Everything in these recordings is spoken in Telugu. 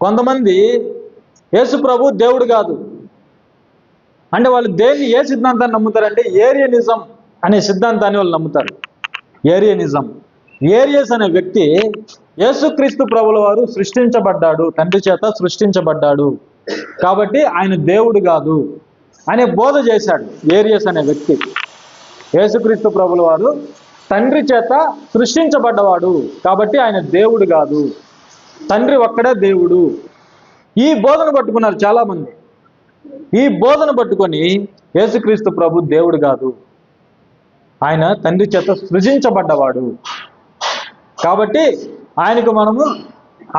కొంతమంది యేసు ప్రభు దేవుడు కాదు అంటే వాళ్ళు దేన్ని ఏ సిద్ధాంతాన్ని నమ్ముతారంటే ఏరియనిజం అనే సిద్ధాంతాన్ని వాళ్ళు నమ్ముతారు. ఏరియనిజం. ఏరియస్ అనే వ్యక్తి యేసుక్రీస్తు ప్రభుల వారు సృష్టించబడ్డాడు, తండ్రి చేత సృష్టించబడ్డాడు కాబట్టి ఆయన దేవుడు కాదు అనే బోధ చేశాడు. ఏరియస్ అనే వ్యక్తి యేసుక్రీస్తు ప్రభుల వారు తండ్రి చేత సృష్టించబడ్డవాడు కాబట్టి ఆయన దేవుడు కాదు, తండ్రి ఒక్కడే దేవుడు. ఈ బోధన పట్టుకున్నారు చాలామంది. ఈ బోధన పట్టుకొని యేసుక్రీస్తు ప్రభు దేవుడు కాదు, ఆయన తండ్రి చేత సృజించబడ్డవాడు కాబట్టి ఆయనకు మనము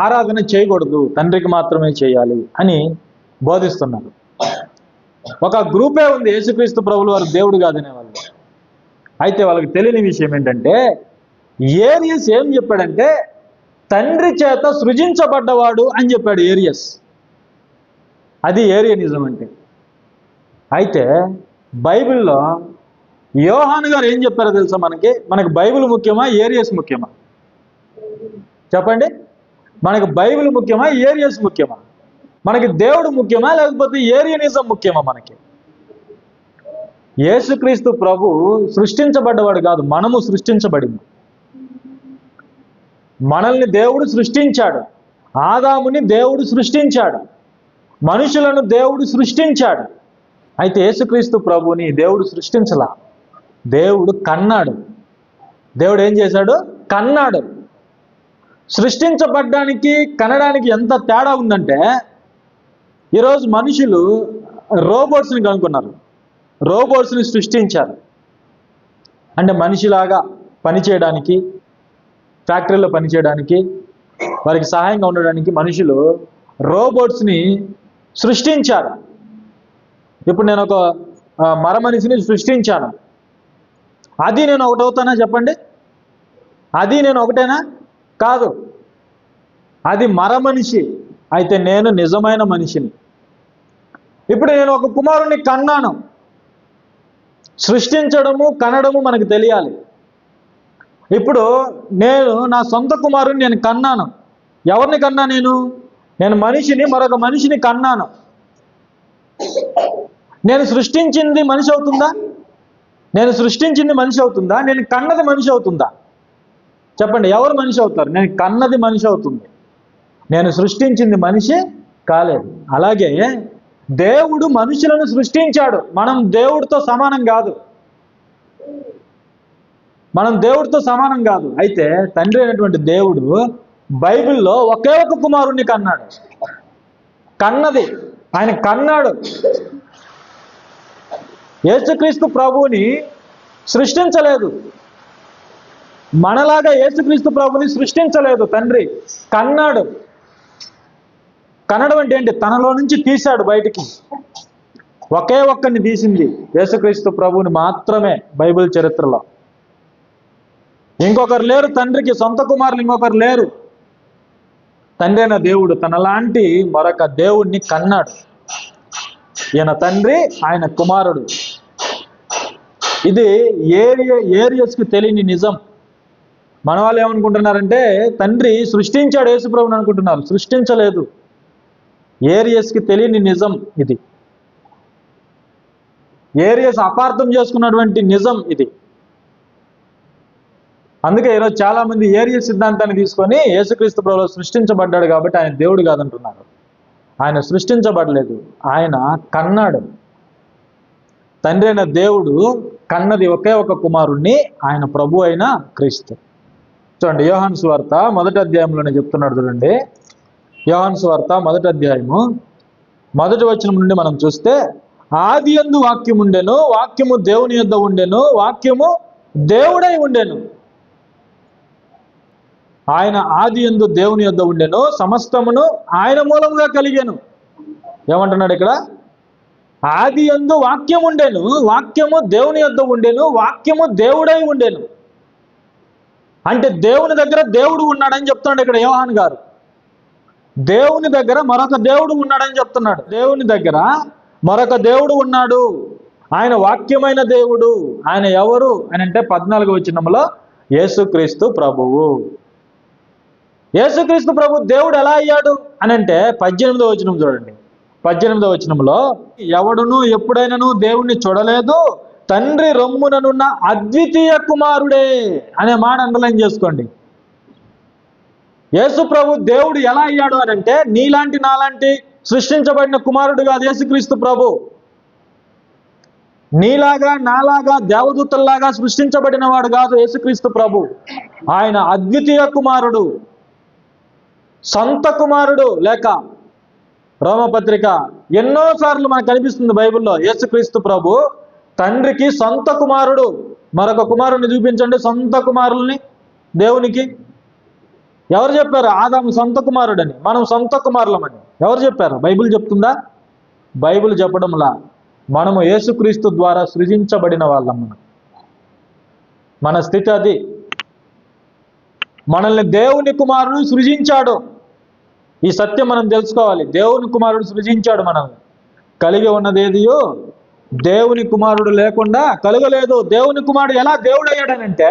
ఆరాధన చేయకూడదు, తండ్రికి మాత్రమే చేయాలి అని బోధిస్తున్నారు. ఒక గ్రూపే ఉంది యేసుక్రీస్తు ప్రభుల వారు దేవుడు కాదనే వాళ్ళు. అయితే వాళ్ళకి తెలియని విషయం ఏంటంటే ఏరియస్ ఏం చెప్పాడంటే తండ్రి చేత సృజించబడ్డవాడు అని చెప్పాడు ఏరియస్. అది ఏరియనిజం అంటే. అయితే బైబిల్లో యోహాను గారు ఏం చెప్పారో తెలుసా? మనకి బైబిల్ ముఖ్యమా, ఏరియస్ ముఖ్యమా? చెప్పండి. మనకి బైబిల్ ముఖ్యమా, ఏరియస్ ముఖ్యమా? మనకి దేవుడు ముఖ్యమా లేకపోతే ఏరియనిజం ముఖ్యమా? మనకి యేసుక్రీస్తు ప్రభు సృష్టించబడ్డవాడు కాదు, మనము సృష్టించబడింది. మనల్ని దేవుడు సృష్టించాడు, ఆదాముని దేవుడు సృష్టించాడు, మనుషులను దేవుడు సృష్టించాడు. అయితే యేసుక్రీస్తు ప్రభుని దేవుడు సృష్టించలా, దేవుడు కన్నాడు. దేవుడు ఏం చేశాడు? కన్నాడు. సృష్టించబడ్డానికి కనడానికి ఎంత తేడా ఉందంటే ఈరోజు మనుషులు రోబోట్స్ని కనుక్కున్నారు, రోబోట్స్ని సృష్టించారు. అంటే మనిషిలాగా పనిచేయడానికి, ఫ్యాక్టరీలో పనిచేయడానికి, వారికి సహాయంగా ఉండడానికి మనుషులు రోబోట్స్ని సృష్టించారు. ఇప్పుడు నేను ఒక మర మనిషిని సృష్టించాను, అది నేను ఒకటవుతానా? చెప్పండి. అది నేను ఒకటేనా? కాదు, అది మర మనిషి, అయితే నేను నిజమైన మనిషిని. ఇప్పుడు నేను ఒక కుమారుణ్ణి కన్నాను. సృష్టించడము కనడము మనకు తెలియాలి. ఇప్పుడు నేను నా సొంత కుమారుని నేను కన్నాను. ఎవరిని కన్నా? నేను మనిషిని మరొక మనిషిని కన్నాను. నేను సృష్టించింది మనిషి అవుతుందా? నేను సృష్టించింది మనిషి అవుతుందా? నేను కన్నది మనిషి అవుతుందా? చెప్పండి, ఎవరు మనిషి అవుతారు? నేను కన్నది మనిషి అవుతుంది, నేను సృష్టించింది మనిషి కాలేదు. అలాగే దేవుడు మనుషులను సృష్టించాడు. మనం దేవుడితో సమానం కాదు, మనం దేవుడితో సమానం కాదు. అయితే తండ్రి అయినటువంటి దేవుడు బైబిల్లో ఒకే ఒక కుమారుణ్ణి కన్నాడు. కన్నది ఆయన కన్నాడు. యేసుక్రీస్తు ప్రభువుని సృష్టించలేదు, మనలాగా యేసుక్రీస్తు ప్రభుని సృష్టించలేదు. తండ్రి కన్నాడు. కన్నడం అంటే ఏంటి? తనలో నుంచి తీశాడు బయటికి. ఒకే ఒక్కరిని తీసింది యేసుక్రీస్తు ప్రభువుని మాత్రమే బైబిల్ చరిత్రలో. ఇంకొకరు లేరు తండ్రికి, సొంత కుమారులు ఇంకొకరు లేరు. తండ్రి అయిన దేవుడు తనలాంటి మరొక దేవుణ్ణి కన్నాడు. ఈయన తండ్రి, ఆయన కుమారుడు. ఇది ఏరియస్కి తెలియని నిజం. మన వాళ్ళు ఏమనుకుంటున్నారంటే తండ్రి సృష్టించాడు యేసుప్రభుని అనుకుంటున్నారు. సృష్టించలేదు. ఏరియస్కి తెలియని నిజం ఇది. ఏరియస్ అపార్థం చేసుకున్నటువంటి నిజం ఇది. అందుకే ఈరోజు చాలా మంది ఏరియస్ సిద్ధాంతాన్ని తీసుకొని యేసుక్రీస్తు ప్రభువు సృష్టించబడ్డాడు కాబట్టి ఆయన దేవుడు కాదంటున్నారు. ఆయన సృష్టించబడలేదు, ఆయన కన్నాడు. తండ్రి అయిన దేవుడు కన్నది ఒకే ఒక కుమారుణ్ణి, ఆయన ప్రభు అయిన క్రీస్తు. చూడండి, యోహాను సువార్త 1వ అధ్యాయంలోనే చెప్తున్నాడు. చూడండి, యోహాను సువార్త 1వ అధ్యాయము 1వ వచనం నుండి మనం చూస్తే, ఆది యందు వాక్యము ఉండెను, వాక్యము దేవుని యొద్ద ఉండెను, వాక్యము దేవుడై ఉండెను. ఆయన ఆది యందు దేవుని యొద్ద ఉండెను, సమస్తమును ఆయన మూలంగా కలిగెను. ఏమంటున్నాడు ఇక్కడ? ఆది యందు వాక్యం ఉండెను, వాక్యము దేవుని యొద్ద ఉండెను, వాక్యము దేవుడై ఉండెను. అంటే దేవుని దగ్గర దేవుడు ఉన్నాడని చెప్తున్నాడు ఇక్కడ యోహాను గారు. దేవుని దగ్గర మరొక దేవుడు ఉన్నాడని చెప్తున్నాడు. దేవుని దగ్గర మరొక దేవుడు ఉన్నాడు, ఆయన వాక్యమైన దేవుడు. ఆయన ఎవరు అని అంటే 14వ వచనంలో యేసుక్రీస్తు ప్రభువు. యేసుక్రీస్తు ప్రభు దేవుడు ఎలా అయ్యాడు అని అంటే 18వ వచనం చూడండి. 18వ వచనంలో, ఎవడును ఎప్పుడైనాను దేవుణ్ణి చూడలేదు, తండ్రి రొమ్ముననున్న అద్వితీయ కుమారుడే అనే మాట అండర్లైన్ చేసుకోండి. యేసు ప్రభు దేవుడు ఎలా అయ్యాడు అని అంటే, నీలాంటి నాలాంటి సృష్టించబడిన కుమారుడు కాదు యేసుక్రీస్తు ప్రభు. నీలాగా నాలాగా దేవదూతల్లాగా సృష్టించబడిన వాడు కాదు యేసుక్రీస్తు ప్రభు. ఆయన అద్వితీయ కుమారుడు, సొంత కుమారుడు. లేక రోమపత్రిక ఎన్నోసార్లు మనకు కనిపిస్తుంది బైబిల్లో, యేసుక్రీస్తు ప్రభు తండ్రికి సొంత కుమారుడు. మరొక కుమారుడిని చూపించండి సొంత కుమారుల్ని దేవునికి. ఎవరు చెప్పారు ఆదాము సొంత కుమారుడని? మనం సొంత కుమారులమని ఎవరు చెప్పారు? బైబిల్ చెప్తుందా? బైబిల్ చెప్పడంలా. మనము యేసుక్రీస్తు ద్వారా సృజించబడిన వాళ్ళం. మన స్థితి అది. మనల్ని దేవుని కుమారుడు సృజించాడు. ఈ సత్యం మనం తెలుసుకోవాలి. దేవుని కుమారుడు సృజించాడు మనల్ని. కలిగి ఉన్నదేదియో దేవుని కుమారుడు లేకుండా కలగలేదు. దేవుని కుమారుడు ఎలా దేవుడు అయ్యాడనంటే,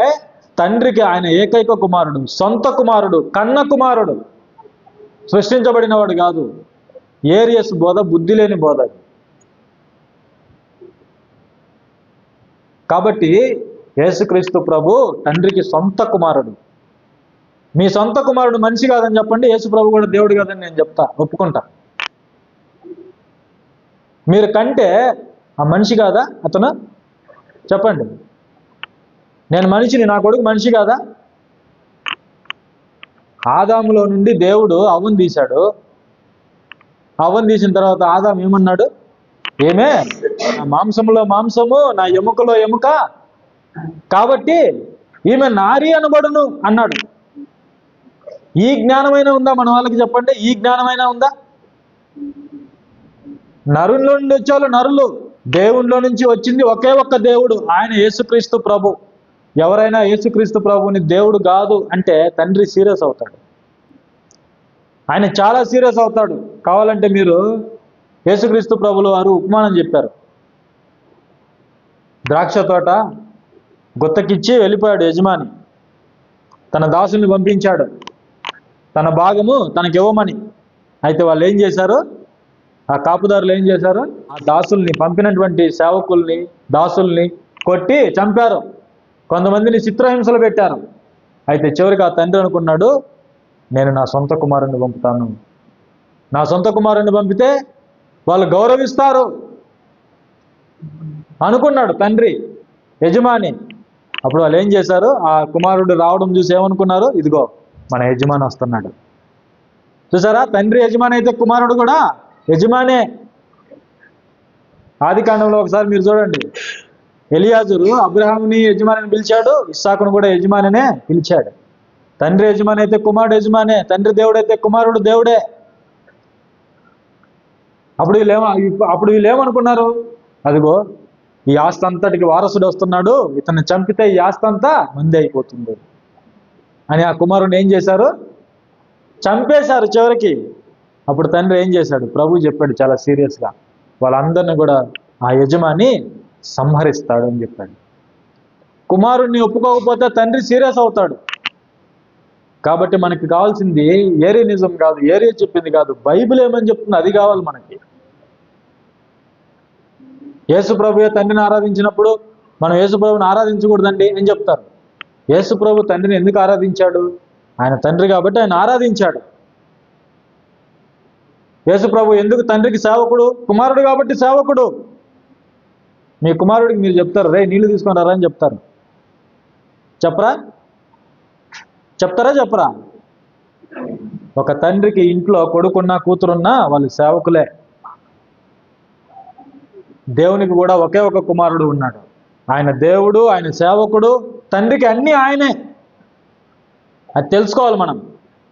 తండ్రికి ఆయన ఏకైక కుమారుడు, సొంత కుమారుడు, కన్న కుమారుడు. సృష్టించబడినవాడు కాదు. ఏరియస్ బోధ బుద్ధి లేని బోధ. కాబట్టి యేసుక్రీస్తు ప్రభు తండ్రికి సొంత కుమారుడు. మీ సొంత కుమారుడు మనిషి కాదని చెప్పండి, యేసు ప్రభు కూడా దేవుడు కాదని నేను చెప్తా, ఒప్పుకుంటా. మీరు కంటే ఆ మనిషి కాదా అతను? చెప్పండి. నేను మనిషిని, నా కొడుకు మనిషి కాదా? ఆదాములో నుండి దేవుడు అవ్వను తీశాడు. అవ్వను తీసిన తర్వాత ఆదాము ఏమన్నాడు? ఏమే, నా మాంసములో మాంసము, నా ఎముకలో ఎముక, కాబట్టి ఈమె నారి అనబడును అన్నాడు. ఈ జ్ఞానమైనా ఉందా మన వాళ్ళకి? చెప్పండి, ఈ జ్ఞానమైనా ఉందా? నరుల్లో నుండి వచ్చేవాళ్ళు నరులు, దేవునిలో నుంచి వచ్చింది ఒకే ఒక్క దేవుడు, ఆయన యేసుక్రీస్తు ప్రభు. ఎవరైనా యేసుక్రీస్తు ప్రభుని దేవుడు కాదు అంటే తండ్రి సీరియస్ అవుతాడు. ఆయన చాలా సీరియస్ అవుతాడు. కావాలంటే మీరు యేసుక్రీస్తు ప్రభులు వారు ఉపమానం చెప్పారు. ద్రాక్ష తోట గుత్తకిచ్చి వెళ్ళిపోయాడు యజమాని. తన దాసుల్ని పంపించాడు తన భాగము తనకి ఇవ్వమని. అయితే వాళ్ళు ఏం చేశారు? ఆ కాపుదారులు ఏం చేశారు? ఆ దాసుల్ని, పంపినటువంటి సేవకుల్ని, దాసుల్ని కొట్టి చంపారు. కొంతమందిని చిత్రహింసలు పెట్టారు. అయితే చివరికి ఆ తండ్రి అనుకున్నాడు, నేను నా సొంత కుమారుణ్ణి పంపుతాను. నా సొంత కుమారుణ్ణి పంపితే వాళ్ళు గౌరవిస్తారు అనుకున్నాడు తండ్రి, యజమాని. అప్పుడు వాళ్ళు ఏం చేశారు? ఆ కుమారుడు రావడం చూసి ఏమనుకున్నారు? ఇదిగో మన యజమాని వస్తున్నాడు. చూసారా? తండ్రి యజమాని అయితే కుమారుడు కూడా యజమానే. ఆది కాండంలో ఒకసారి మీరు చూడండి, ఎలియాజరు అబ్రహాముని యజమానిని పిలిచాడు, ఇస్సాకును కూడా యజమానినే పిలిచాడు. తండ్రి యజమాని అయితే కుమారుడు యజమానే, తండ్రి దేవుడైతే కుమారుడు దేవుడే. అప్పుడు వీళ్ళు ఏమనుకున్నారు? అదిగో ఈ ఆస్తి అంతటికి వారసుడు వస్తున్నాడు, ఇతన్ని చంపితే ఈ ఆస్తి అంతా మంది అయిపోతుంది అని ఆ కుమారుని ఏం చేశారు? చంపేశారు చివరికి. అప్పుడు తండ్రి ఏం చేశాడు? ప్రభు చెప్పాడు చాలా సీరియస్గా, వాళ్ళందరినీ కూడా ఆ యజమాని సంహరిస్తాడు అని చెప్పాడు. కుమారుణ్ణి ఒప్పుకోకపోతే తండ్రి సీరియస్ అవుతాడు. కాబట్టి మనకి కావాల్సింది ఏరియనిజం కాదు, ఏరియా చెప్పింది కాదు, బైబిల్ ఏమని చెప్తుంది అది కావాలి మనకి. యేసు ప్రభువే తండ్రిని ఆరాధించినప్పుడు మనం యేసు ప్రభుని ఆరాధించకూడదండి అని చెప్తారు. యేసు ప్రభు తండ్రిని ఎందుకు ఆరాధించాడు? ఆయన తండ్రి కాబట్టి ఆయన ఆరాధించాడు. యేసు ప్రభు ఎందుకు తండ్రికి సేవకుడు? కుమారుడు కాబట్టి సేవకుడు. మీ కుమారుడికి మీరు చెప్తారు, రే నీళ్లు తీసుకొని రారా అని చెప్తారు. చెప్పరా? చెప్తారా చెప్పరా? ఒక తండ్రికి ఇంట్లో కొడుకున్నా కూతురున్నా వాళ్ళు సేవకులే. దేవునికి కూడా ఒకే ఒక కుమారుడు ఉన్నాడు. ఆయన దేవుడు, ఆయన సేవకుడు, తండ్రికి అన్నీ ఆయనే. అది తెలుసుకోవాలి మనం.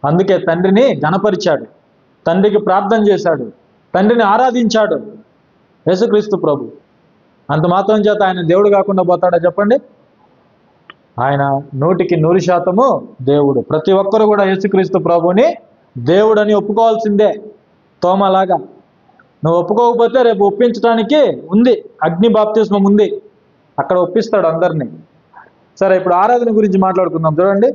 అందుకే తండ్రిని ఘనపరిచాడు, తండ్రికి ప్రార్థన చేశాడు, తండ్రిని ఆరాధించాడు యేసుక్రీస్తు ప్రభు. అంత మాత్రం చేత ఆయన దేవుడు కాకుండా పోతాడా చెప్పండి? ఆయన 100% దేవుడు. ప్రతి ఒక్కరు కూడా యేసుక్రీస్తు ప్రభుని దేవుడని ఒప్పుకోవాల్సిందే. తోమలాగా నువ్వు ఒప్పుకోకపోతే రేపు ఒప్పించడానికి ఉంది, అగ్ని బాప్తిస్మం ఉంది, అక్కడ ఒప్పిస్తాడు అందరినీ. సరే, ఇప్పుడు ఆరాధన గురించి మాట్లాడుకుందాం. చూడండి,